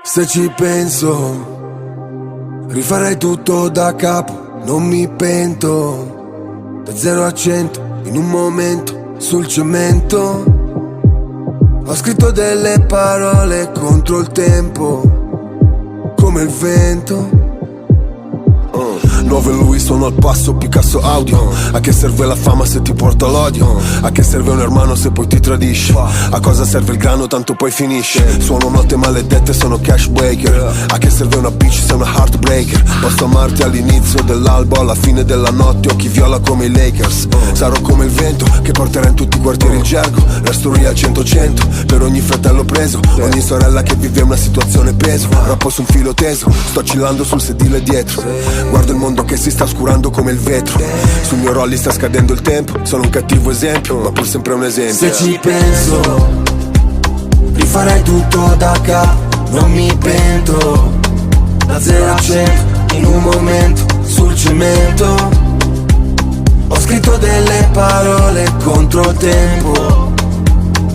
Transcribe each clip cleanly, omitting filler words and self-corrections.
Se ci penso, rifarei tutto da capo, non mi pento. Da 0 a 100 in un momento sul cemento. Ho scritto delle parole contro il tempo, come il vento. Nuovo Louis, sono al passo, Picasso audio. A che serve la fama se ti porta l'odio? A che serve un hermano se poi ti tradisce? A cosa serve il grano tanto poi finisce? Suono note maledette, sono cash breaker. A che serve una bitch se è una heartbreaker? Posso amarti all'inizio dell'albo, alla fine della notte occhi viola come i Lakers. Sarò come il vento che porterà in tutti i quartieri il gergo. Resto lì al 100-100 per ogni fratello preso, ogni sorella che vive una situazione peso. Rappo su un filo teso, sto chillando sul sedile dietro. Guardo il mondo che si sta oscurando come il vetro. Sul mio rolli sta scadendo il tempo. Sono un cattivo esempio, ma pur sempre un esempio. Se ci penso, rifarei tutto da capo, non mi pento. Da 0 a 100 in un momento sul cemento. Ho scritto delle parole contro il tempo,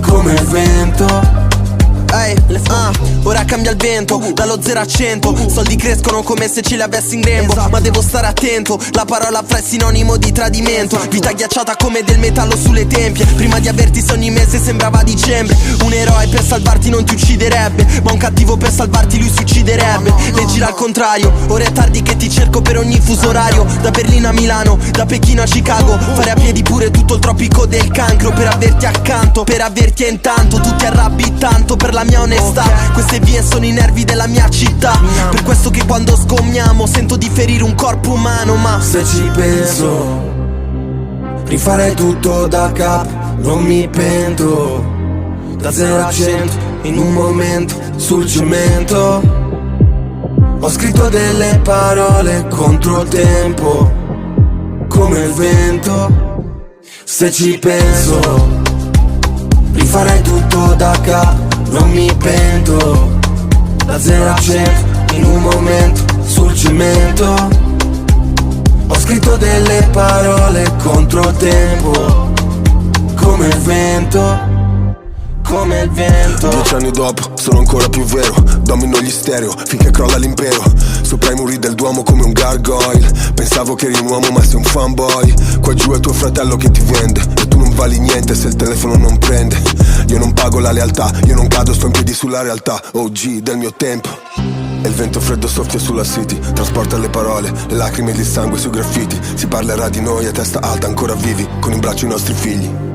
come il vento. Ora cambia il vento, dallo 0 a 100. Soldi crescono come se ce li avessi in grembo, ma devo stare attento. La parola fra è sinonimo di tradimento. Vita ghiacciata come del metallo sulle tempie. Prima di averti se ogni mese sembrava dicembre. Un eroe per salvarti non ti ucciderebbe, ma un cattivo per salvarti lui si ucciderebbe. Leggila al contrario, ora è tardi che ti cerco per ogni fuso orario. Da Berlino a Milano, da Pechino a Chicago. Fare a piedi pure tutto il tropico del cancro, per averti accanto, per averti e intanto tu ti arrabbi tanto per la mia onestà. Queste vie sono i nervi della mia città, per questo che quando sgommiamo sento di ferire un corpo umano. Ma se ci penso, rifarei tutto da capo, non mi pento. Da 0 a 100 in un momento sul cemento. Ho scritto delle parole contro il tempo, come il vento. Se ci penso, rifarei tutto da capo, non mi pento. Da 0 a 100 in un momento sul cemento. Ho scritto delle parole contro il tempo, come il vento, come il vento. 10 anni dopo sono ancora più vero. Domino gli stereo finché crolla l'impero. Sopra i muri del Duomo come un gargoyle. Pensavo che eri un uomo ma sei un fanboy. Qua giù è tuo fratello che ti vende, e tu non vali niente se il telefono non prende. Io non pago la lealtà, io non cado, sto in piedi sulla realtà. OG del mio tempo. E il vento freddo soffia sulla city, trasporta le parole, le lacrime ed il sangue sui graffiti. Si parlerà di noi a testa alta, ancora vivi, con in braccio i nostri figli.